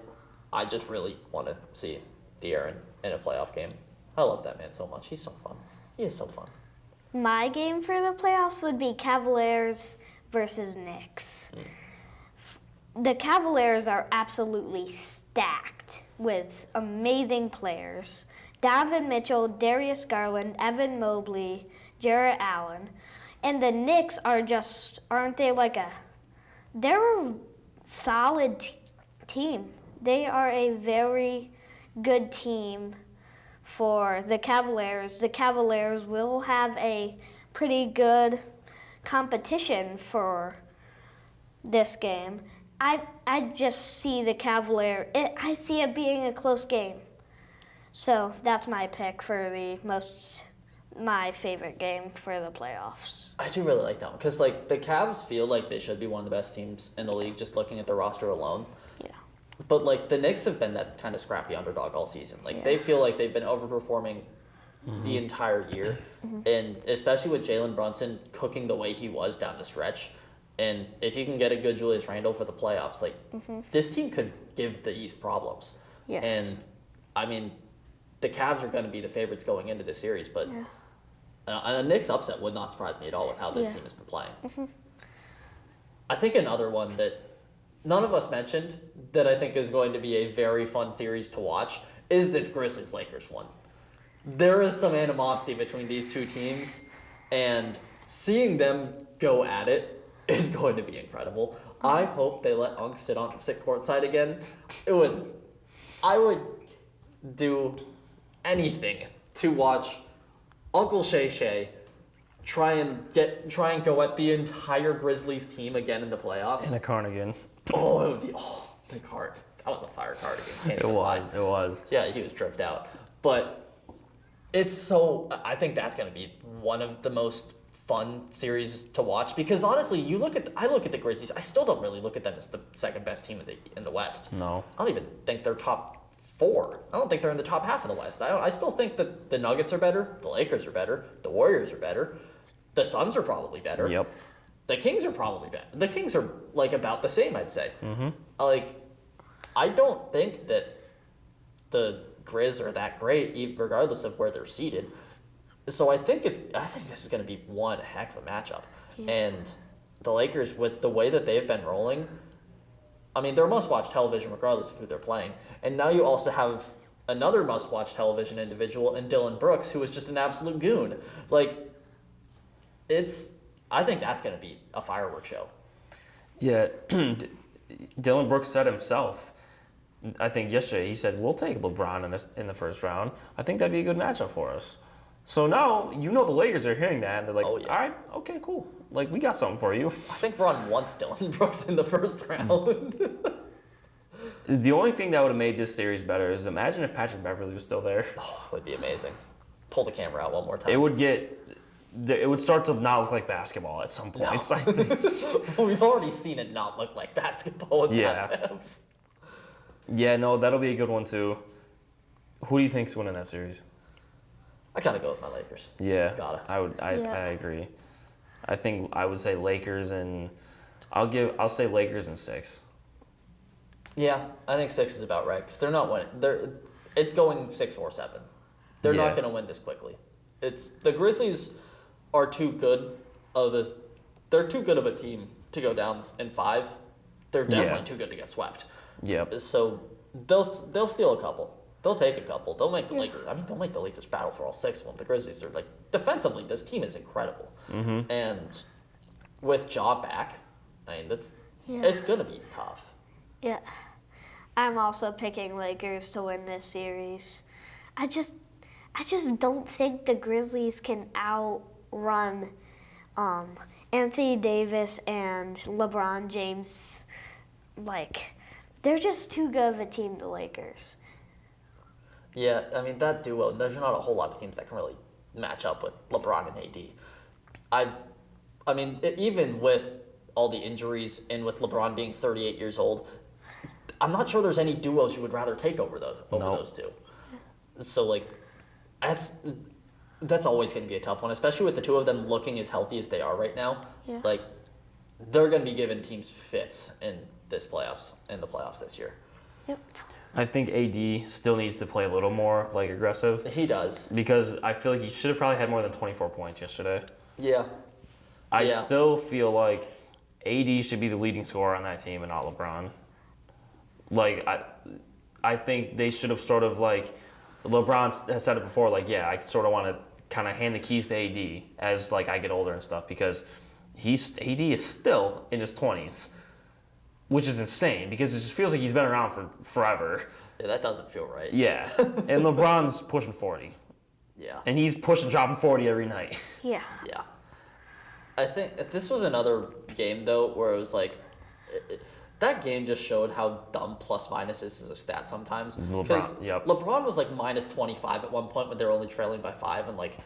just really want to see De'Aaron in a playoff game. I love that man so much. He's so fun. He is so fun.
My game for the playoffs would be Cavaliers versus Knicks. The Cavaliers are absolutely stacked with amazing players. Donovan Mitchell, Darius Garland, Evan Mobley, Jarrett Allen. And the Knicks are just, aren't they they're a solid team. They are a very good team for the Cavaliers. The Cavaliers will have a pretty good competition for this game. I just see the I see it being a close game. So that's my pick for my favorite game for the playoffs.
I do really like that one because, the Cavs feel like they should be one of the best teams in the league just looking at the roster alone.
Yeah.
But, the Knicks have been that kind of scrappy underdog all season. They feel like they've been overperforming the entire year. And especially with Jalen Brunson cooking the way he was down the stretch. And if you can get a good Julius Randle for the playoffs, this team could give the East problems.
Yes.
And, I mean, the Cavs are going to be the favorites going into this series, but a Knicks upset would not surprise me at all with how this team has been playing. I think another one that none of us mentioned that I think is going to be a very fun series to watch is this Grizzlies-Lakers one. There is some animosity between these two teams, and seeing them go at it is going to be incredible. I hope they let Unk sit courtside again. I would do anything to watch Uncle Shay Shay try and go at the entire Grizzlies team again in the playoffs.
And a Carnegie.
Oh, it would be the card. That was a fire cardigan.
It was.
Yeah, he was tripped out. But I think that's going to be one of the most fun series to watch because honestly, I look at the Grizzlies. I still don't really look at them as the second best team in the West.
No.
I don't even think they're top 4. I don't think they're in the top half of the West. I still think that the Nuggets are better, the Lakers are better, the Warriors are better, the Suns are probably better.
Yep.
The Kings are probably better. The Kings are about the same, I'd say.
Mm-hmm.
I don't think that the Grizz are that great, regardless of where they're seated. So I think this is going to be one heck of a matchup. Yeah. And the Lakers, with the way that they've been rolling, I mean, they're must-watch television regardless of who they're playing. And now you also have another must-watch television individual in Dylan Brooks, who is just an absolute goon. I think that's going to be a fireworks show.
Yeah, Dylan Brooks said himself, I think yesterday, he said, we'll take LeBron in the first round. I think that'd be a good matchup for us. So now, the Lakers are hearing that, and they're like,
oh, yeah.
All right, okay, cool. We got something for you.
I think Ron wants Dylan Brooks in the first round.
The only thing that would have made this series better is imagine if Patrick Beverly was still there.
Oh, it would be amazing. Pull the camera out one more time.
It would start to not look like basketball at some points,
No.
I think.
We've already seen it not look like basketball in that.
Yeah, no, that'll be a good one, too. Who do you think's winning that series?
I gotta go with my Lakers.
Yeah,
Gotta.
I agree. I think I would say Lakers and I'll say Lakers in 6.
Yeah, I think 6 is about right because they're not winning. It's going 6 or 7. They're not going to win this quickly. The Grizzlies are too good They're too good of a team to go down in 5. They're definitely too good to get swept.
Yep.
So they'll steal a couple. They'll take a couple. They'll make the Lakers. They'll make the Lakers battle for all 6 of them. The Grizzlies are defensively, this team is incredible.
Mm-hmm.
And with Ja back, it's gonna be tough.
Yeah, I'm also picking Lakers to win this series. I just don't think the Grizzlies can outrun Anthony Davis and LeBron James. They're just too good of a team, the Lakers.
Yeah, that duo, there's not a whole lot of teams that can really match up with LeBron and AD. I mean, even with all the injuries and with LeBron being 38 years old, I'm not sure there's any duos you would rather take over those two. So like, that's always going to be a tough one, especially with the two of them looking as healthy as they are right now.
Yeah.
Like, they're going to be giving teams fits in the playoffs this year.
Yep.
I think AD still needs to play a little more like aggressive
He does.
because I feel like he should have probably had more than 24 points yesterday.
Yeah.
I
Yeah.
still feel like AD should be the leading scorer on that team and not LeBron. Like, I think they should have sort of like, LeBron has said it before, like, yeah, I sort of want to kind of hand the keys to AD as like I get older and stuff because AD is still in his 20s, which is insane because it just feels like he's been around for forever.
Yeah, that doesn't feel right.
Yeah, and LeBron's pushing 40,
Yeah.
and he's dropping 40 every night.
Yeah.
Yeah. I think this was another game, though, where it was like, that game just showed how dumb plus minus is as a stat sometimes. LeBron was like minus 25 at one point when they were only trailing by 5, and like,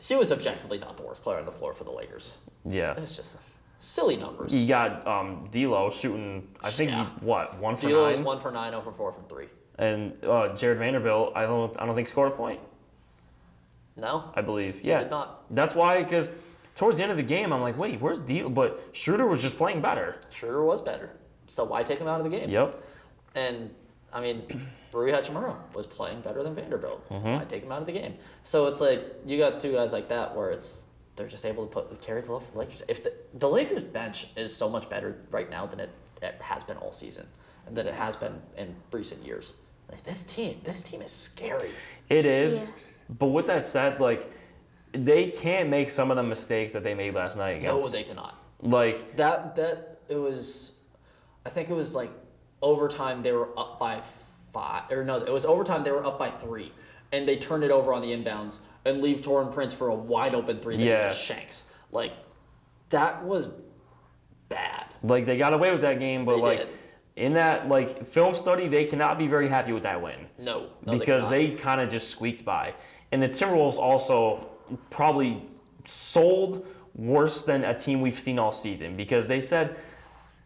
he was objectively not the worst player on the floor for the Lakers.
Yeah.
It's just silly numbers.
You got D'Lo shooting, I think,
Yeah.
1 for 9?
D'Lo was 1 for 9, 0 for 4 from 3.
And Jared Vanderbilt, I don't think scored a point,
No?
I believe.
He
Yeah.
did not.
That's why, because towards the end of the game, I'm like, wait, where's D'Lo? But Schroeder was just playing better.
Schroeder was better. So why take him out of the game?
Yep.
And, I mean, Rui Hachimura was playing better than Vanderbilt.
Mm-hmm.
Why take him out of the game? So it's like, you got two guys like that where they're just able to carry the load for the Lakers. If the Lakers bench is so much better right now than it has been all season and than it has been in recent years. Like, this team is scary.
It is.
Yes.
But with that said, like, they can't make some of the mistakes that they made last night against.
No, they cannot.
Like,
I think it was like overtime they were up by 5, or no, it was overtime they were up by 3, and they turned it over on the inbounds and leave Torrin Prince for a wide open 3 that he just shanks. Like, that was bad.
Like, they got away with that game, but
They
like
did.
in that like film study, they cannot be very happy with that win.
No,
Because they kind of just squeaked by. And the Timberwolves also probably sold worse than a team we've seen all season because they said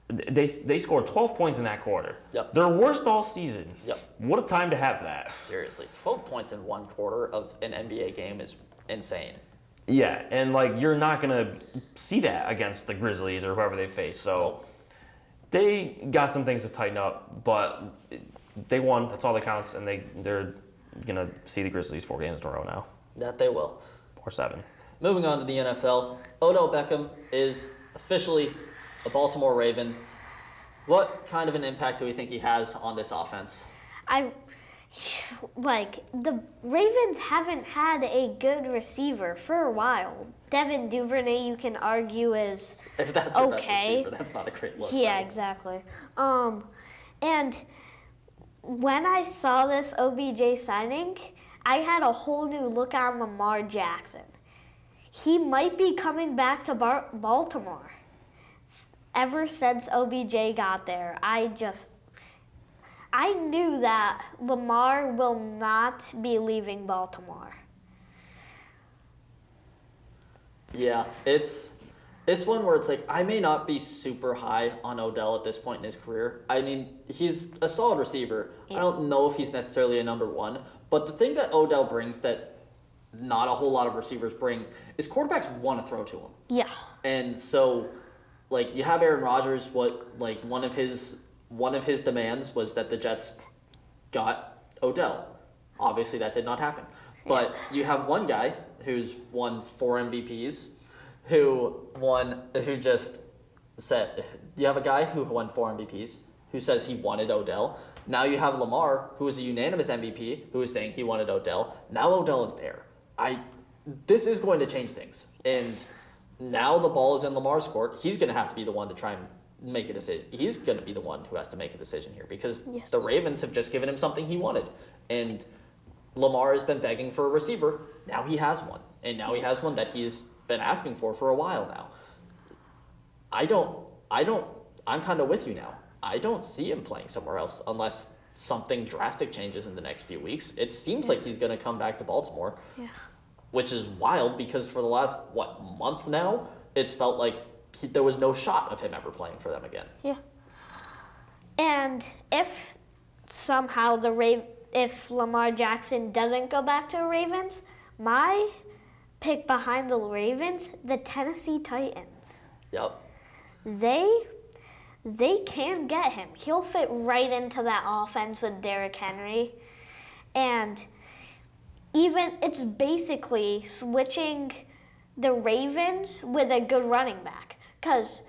they scored 12 points in that quarter.
Yep.
Their worst all season.
Yep.
What a time to have that.
Seriously, 12 points in one quarter of an NBA game is insane.
Yeah, and like you're not gonna see that against the Grizzlies or whoever they face. So they got some things to tighten up, but they won. That's all that counts, and they're gonna see the Grizzlies 4 games in a row now,
That they will.
or 7.
Moving on to the NFL, Odell Beckham is officially a Baltimore Raven. What kind of an impact do we think he has on this offense?
The Ravens haven't had a good receiver for a while. Devin Duvernay, you can argue, is
If that's your
okay.
best receiver, that's not a great look.
Yeah,
though.
exactly. And when I saw this OBJ signing, I had a whole new look on Lamar Jackson. He might be coming back to Baltimore. Ever since OBJ got there, I knew that Lamar will not be leaving Baltimore.
Yeah, it's one where it's like, I may not be super high on Odell at this point in his career. I mean, he's a solid receiver.
Yeah.
I don't know if he's necessarily a number 1, but the thing that Odell brings that not a whole lot of receivers bring is quarterbacks want to throw to him.
Yeah.
And so, like, you have Aaron Rodgers, one of his demands was that the Jets got Odell. Obviously, that did not happen. But you have one guy who's won 4 MVPs, you have a guy who won 4 MVPs, who says he wanted Odell. Now you have Lamar, who is a unanimous MVP, who is saying he wanted Odell. Now Odell is there. This is going to change things. And now the ball is in Lamar's court. He's going to have to be the one to try and make a decision. He's going to be the one who has to make a decision here because the Ravens have just given him something he wanted. And Lamar has been begging for a receiver. Now he has one. And now he has one that he's been asking for a while now. I'm kind of with you now. I don't see him playing somewhere else unless something drastic changes in the next few weeks. It seems like he's going to come back to Baltimore.
Yeah.
which is wild because for the last, month now, it's felt like there was no shot of him ever playing for them again.
Yeah. And if somehow if Lamar Jackson doesn't go back to the Ravens, my pick behind the Ravens, the Tennessee Titans.
Yep.
They can get him. He'll fit right into that offense with Derrick Henry. And even it's basically switching the Ravens with a good running back. Because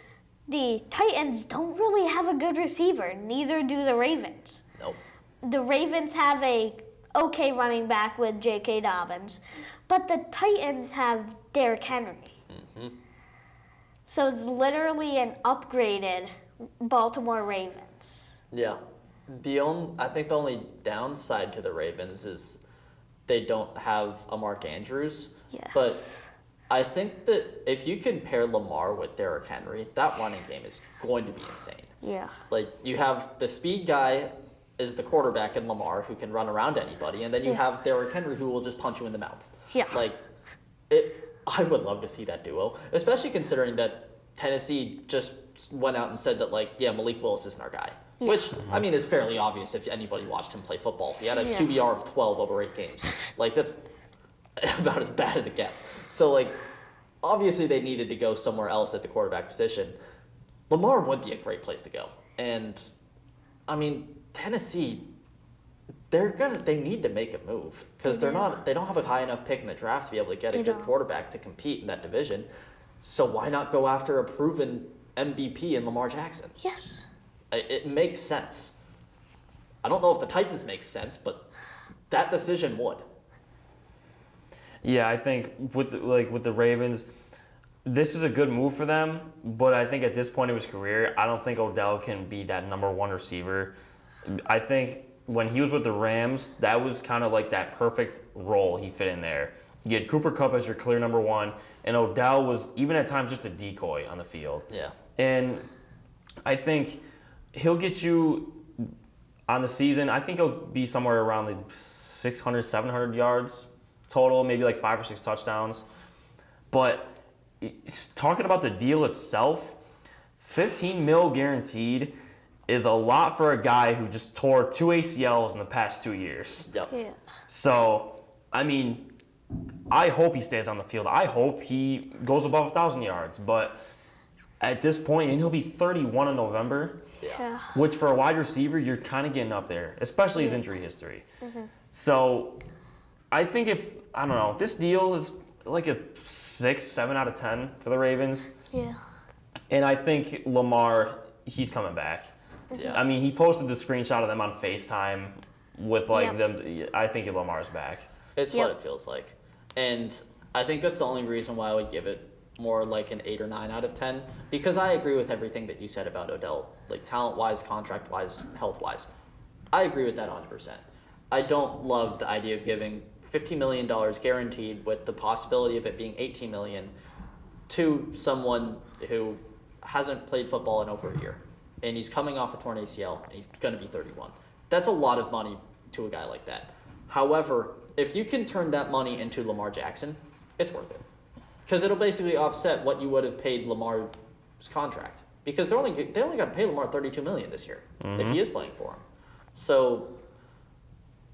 the Titans don't really have a good receiver. Neither do the Ravens.
Nope.
The Ravens have a okay running back with J.K. Dobbins. But the Titans have Derrick Henry.
Mm-hmm.
So it's literally an upgraded Baltimore Ravens.
Yeah. I think the only downside to the Ravens is they don't have a Mark Andrews.
Yes.
But I think that if you can pair Lamar with Derrick Henry, that running game is going to be insane.
Yeah.
Like, you have the speed guy is the quarterback in Lamar who can run around anybody, and then you have Derrick Henry who will just punch you in the mouth.
Yeah.
Like, I would love to see that duo, especially considering that Tennessee just went out and said that, Malik Willis isn't our guy.
Yeah.
Which, I mean, is fairly obvious if anybody watched him play football. He had a QBR of 12 over 8 games. That's about as bad as it gets. So, obviously they needed to go somewhere else at the quarterback position. Lamar would be a great place to go. And, I mean, Tennessee, they need to make a move because they don't have a high enough pick in the draft to be able to get a good quarterback to compete in that division. So why not go after a proven MVP in Lamar Jackson?
Yes.
It makes sense. I don't know if the Titans make sense, but that decision would.
Yeah, I think with the Ravens, this is a good move for them. But I think at this point of his career, I don't think Odell can be that number one receiver. I think when he was with the Rams, that was kind of like that perfect role he fit in there. You had Cooper Kupp as your clear number one, and Odell was even at times just a decoy on the field.
Yeah.
And I think he'll get you on the season. I think he'll be somewhere around the 600, 700 yards total, maybe 5 or 6 touchdowns. But talking about the deal itself, $15 million guaranteed is a lot for a guy who just tore 2 ACLs in the past 2 years.
Yep.
Yeah.
So, I mean, I hope he stays on the field. I hope he goes above 1,000 yards. But at this point, and he'll be 31 in November,
Yeah.
which for a wide receiver, you're kind of getting up there, especially his injury history.
Mm-hmm.
So I think this deal is like a 6, 7 out of 10 for the Ravens.
Yeah.
And I think Lamar, he's coming back.
Yeah.
I mean, he posted the screenshot of them on FaceTime with
Yep.
them. I think Lamar's back.
It's what it feels like. And I think that's the only reason why I would give it more like an 8 or 9 out of 10. Because I agree with everything that you said about Odell. Talent-wise, contract-wise, health-wise. I agree with that 100%. I don't love the idea of giving $15 million guaranteed with the possibility of it being $18 million to someone who hasn't played football in over a year. And he's coming off a torn ACL, and he's going to be 31. That's a lot of money to a guy like that. However, if you can turn that money into Lamar Jackson, it's worth it. Because it'll basically offset what you would have paid Lamar's contract. Because they only got to pay Lamar $32 million this year, if he is playing for him. So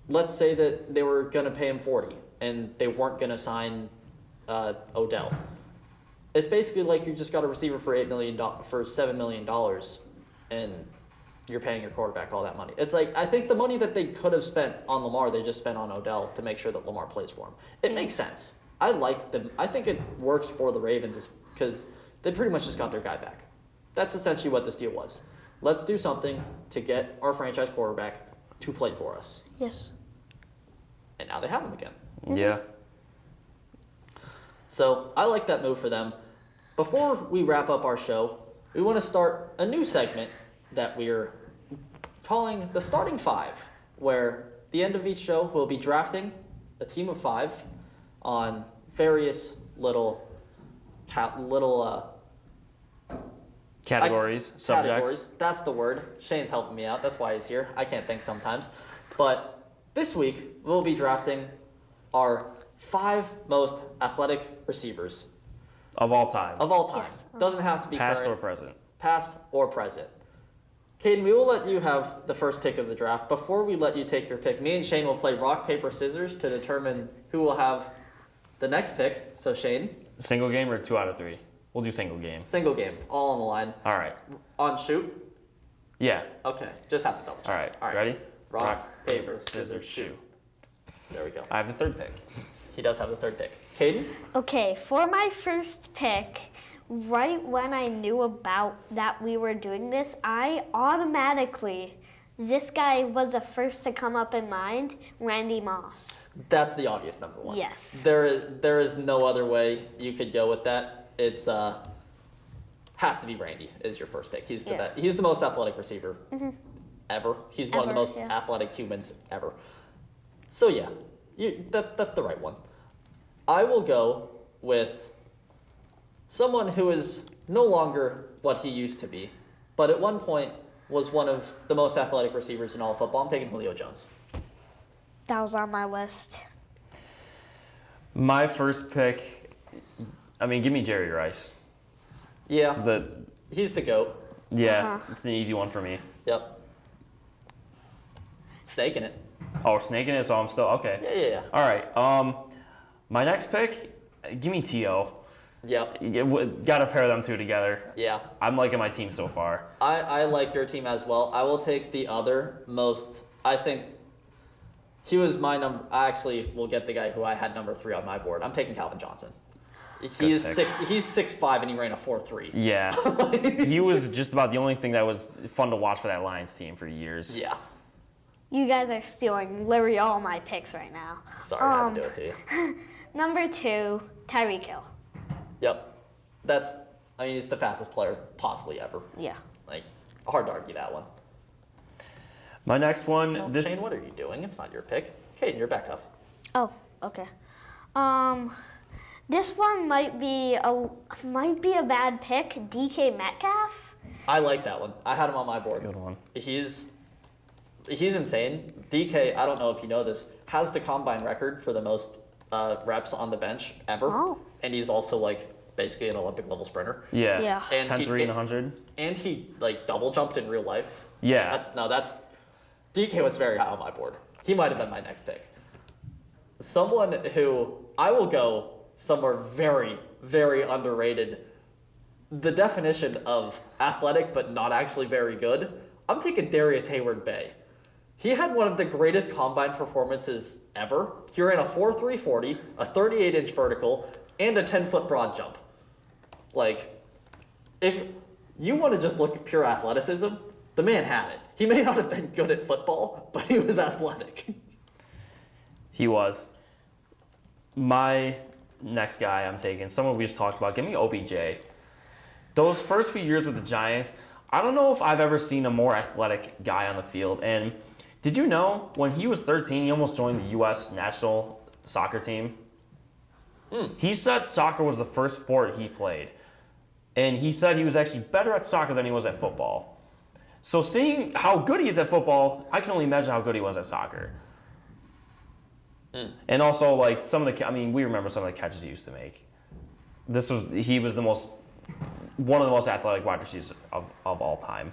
let's say that they were going to pay him $40, and they weren't going to sign Odell. It's basically like you just got a receiver for $7 million, and you're paying your quarterback all that money. It's I think the money that they could have spent on Lamar, they just spent on Odell to make sure that Lamar plays for him. It makes sense. I like them. I think it works for the Ravens because they pretty much just got their guy back. That's essentially what this deal was. Let's do something to get our franchise quarterback to play for us.
Yes.
And now they have him again.
Yeah.
So I like that move for them. Before we wrap up our show, we want to start a new segment that we're calling the Starting Five, where at the end of each show we'll be drafting a team of 5 on various little
Categories, subjects.
categories. That's the word. Shane's helping me out. That's why he's here. I can't think sometimes. But this week we'll be drafting our 5 most athletic receivers
Of all time.
of all time. Doesn't have to be
Past
current,
or present.
past or present. Caden, we will let you have the first pick of the draft. Before we let you take your pick, me and Shane will play rock, paper, scissors to determine who will have the next pick. So Shane,
Single game or 2 out of 3? We'll do single game.
single game, all on the line.
All right.
On shoot?
Yeah.
Okay, just have to double check.
All right. Ready?
Rock, paper, scissors, shoot. There we go.
I have the third pick.
He does have the third pick. Caden?
Okay, for my first pick, right when I knew about that we were doing this, this guy was the first to come up in mind, Randy Moss.
That's the obvious number one.
Yes.
There is no other way you could go with that. It's has to be Randy is your first pick. He's the best. He's the most athletic receiver ever. He's one of the most athletic humans ever. So yeah, that's the right one. I will go with someone who is no longer what he used to be, but at one point was one of the most athletic receivers in all of football. I'm taking Julio Jones.
That was on my list.
My first pick, give me Jerry Rice.
Yeah, he's the GOAT.
Yeah, It's an easy one for me.
Yep. Snaking it.
Oh, we're snaking it, so I'm still, okay.
Yeah.
All right, my next pick, give me T.O.
Yep.
Got to pair them two together.
Yeah.
I'm liking my team so far.
I like your team as well. I will take the other most, I think, he was my number. I actually will get the guy who I had number 3 on my board. I'm taking Calvin Johnson. He's 6'5" and he ran a 4.3.
Yeah. He was just about the only thing that was fun to watch for that Lions team for years.
Yeah.
You guys are stealing literally all my picks right now.
Sorry, I had to do it to you.
Number 2, Tyreek Hill.
Yep. He's the fastest player possibly ever.
Yeah.
Hard to argue that one.
My next one,
Shane, what are you doing? It's not your pick. Caden, you're back up.
Oh, okay. This one might be a bad pick. DK Metcalf.
I like that one. I had him on my board.
good one.
He's insane. DK, I don't know if you know this, has the combine record for the most reps on the bench ever.
Oh.
And he's also basically an Olympic level sprinter.
Yeah.
Yeah.
And
10-3 and 100.
And he double jumped in real life.
Yeah.
That's DK was very high on my board. He might have been my next pick. Someone who I will go somewhere very, very underrated. The definition of athletic but not actually very good. I'm taking Darius Hayward-Bay. He had one of the greatest combine performances ever. He ran a 4.3 40, a 38-inch vertical, and a 10-foot broad jump. If you want to just look at pure athleticism, the man had it. He may not have been good at football, but he was athletic.
He was. My next guy I'm taking, someone we just talked about, give me OBJ. Those first few years with the Giants, I don't know if I've ever seen a more athletic guy on the field. And did you know when he was 13, he almost joined the U.S. national soccer team? He said soccer was the first sport he played. And he said he was actually better at soccer than he was at football. So seeing how good he is at football, I can only imagine how good he was at soccer. And also, we remember some of the catches he used to make. He was one of the most athletic wide receivers of all time.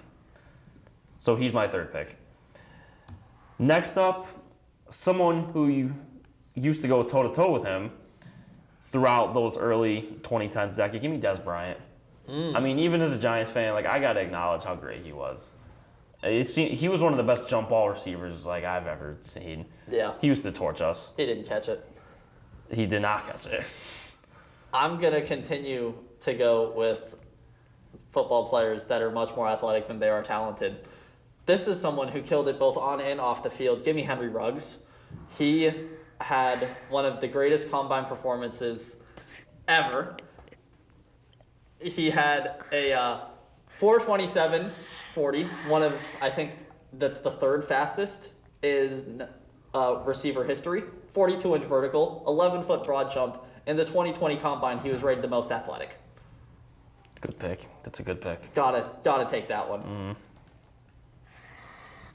So he's my third pick. Next up, someone who you used to go toe-to-toe with him throughout those early 2010s decade. Give me Des Bryant. Even as a Giants fan, I got to acknowledge how great he was. He was one of the best jump ball receivers I've ever seen.
Yeah.
He used to torch us.
He didn't catch it.
He did not catch it.
I'm going to continue to go with football players that are much more athletic than they are talented. This is someone who killed it both on and off the field. Give me Henry Ruggs. He had one of the greatest combine performances ever. He had a 4.27 40. One of, I think that's the third fastest is receiver history. 42-inch vertical, 11-foot broad jump. In the 2020 combine, he was rated the most athletic.
Good pick. That's a good pick.
Gotta take that one.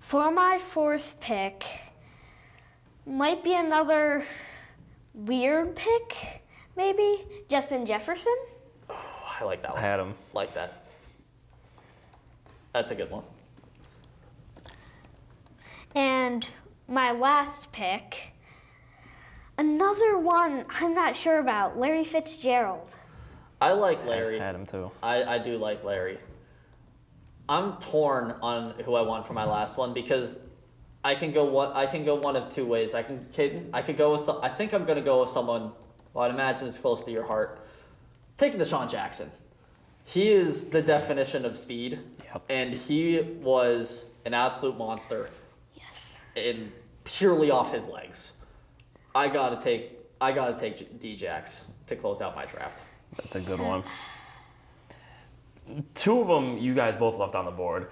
For my fourth pick, might be another weird pick, maybe Justin Jefferson.
Oh, I like that
I
one.
had him.
Like that. That's a good one.
And my last pick, another one I'm not sure about, Larry Fitzgerald.
I like Larry.
I had him too.
I do like Larry. I'm torn on who I want for my last one because I can go one of two ways. I could go with I think I'm gonna go with someone who I'd imagine is close to your heart. Taking Deshaun Jackson. He is the definition of speed.
Yep.
And he was an absolute monster.
Yes.
And purely off his legs. I gotta take D-Jax to close out my draft.
That's a good one. Two of them you guys both left on the board.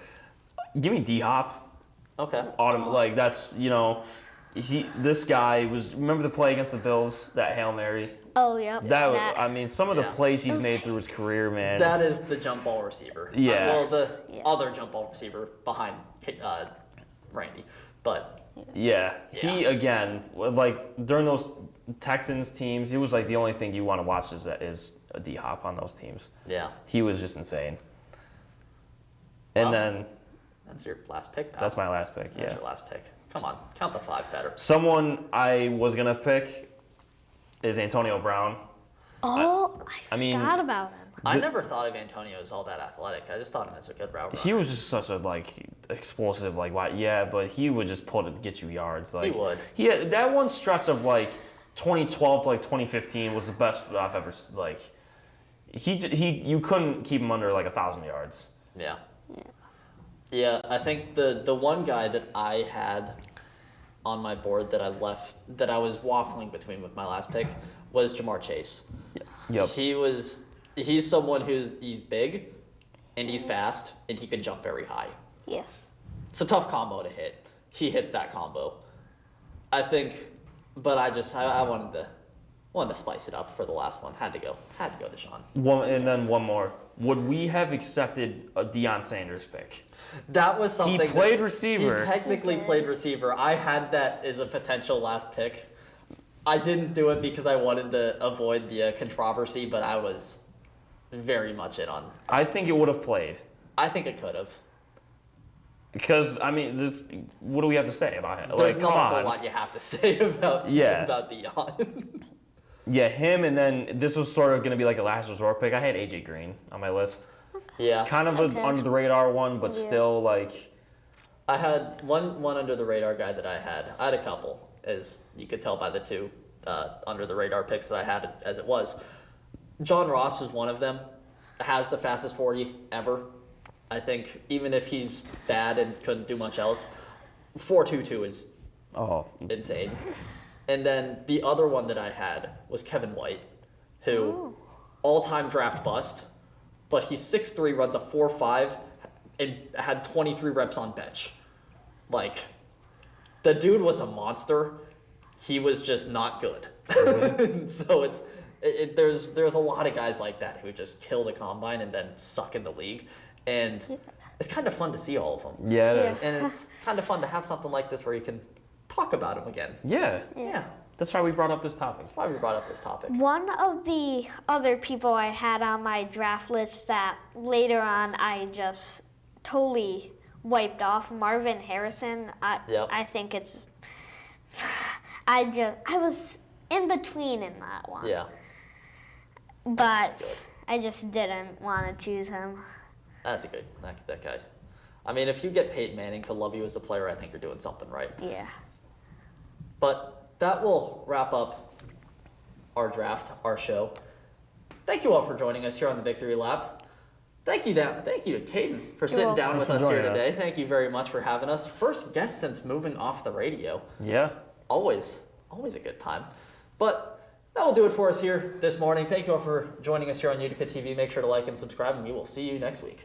Give me D-Hop.
Okay.
Like that's this guy was, remember the play against the Bills, that Hail Mary?
Oh, yep.
I mean, some of the
Yeah.
plays he's made through his career, man.
That is the jump ball receiver.
Yeah.
Well, the
Yeah.
other jump ball receiver behind Randy. But
Yeah, he again, like during those Texans teams, he was like the only thing you want to watch is a D-Hop on those teams.
yeah,
He was just insane. And
Wow.
then
that's your last pick, pal.
that's my last pick.
That's
Yeah,
your last pick. Come on, count the 5 better.
someone I was gonna pick is Antonio Brown.
Oh, I
I mean,
forgot about him.
I never thought of Antonio as all that athletic. I just thought him as a good route runner.
He was just such a explosive but he would just get you yards. Like
He would.
He had, that one stretch of 2012 to 2015 was the best I've ever you couldn't keep him under 1,000 yards.
Yeah. Yeah, I think the one guy that I had on my board that I was waffling between with my last pick was Jamar Chase.
Yep.
He's someone he's big and he's fast and he can jump very high.
Yes.
It's a tough combo to hit. He hits that combo. I think, but I wanted to spice it up for the last one. Had to go Deshaun.
And then one more. Would we have accepted a Deion Sanders pick?
That was something.
He played receiver.
He technically played receiver. I had that as a potential last pick. I didn't do it because I wanted to avoid the controversy, but I was very much in on.
I think it would have played.
I think it could have.
Because, I mean, what do we have to say about him?
There's
come
not a
on.
whole lot you have to say about Deion.
Yeah, him, and then this was sort of going to be like a last resort pick. I had AJ Green on my list.
Yeah.
Kind of an under the radar one, but still
I had one under the radar guy that I had. I had a couple, as you could tell by the two under the radar picks that I had as it was. John Ross was one of them. Has the fastest 40 ever. I think even if he's bad and couldn't do much else, 4.22 is insane. And then the other one that I had was Kevin White, who all-time draft bust, but he's 6'3", runs a 4.5, and had 23 reps on bench. The dude was a monster. He was just not good. So there's a lot of guys like that who just kill the combine and then suck in the league, and it's kind of fun to see all of them.
Yeah, it is.
And it's kind of fun to have something like this where you can talk about them again.
Yeah.
Yeah.
That's why we brought up this topic.
That's why we brought up this topic.
One of the other people I had on my draft list that later on I just totally wiped off, Marvin Harrison. I think it's. I was in between in that one.
Yeah.
But
That's good.
I just didn't want to choose him.
That's a good that guy. I mean, if you get Peyton Manning to love you as a player, I think you're doing something right.
Yeah.
But that will wrap up our draft, our show. Thank you all for joining us here on the Victory Lap. Thank you to Caden for sitting down with us here today. Thank you very much for having us. First guest since moving off the radio.
Yeah.
Always a good time. But that will do it for us here this morning. Thank you all for joining us here on Utica TV. Make sure to like and subscribe, and we will see you next week.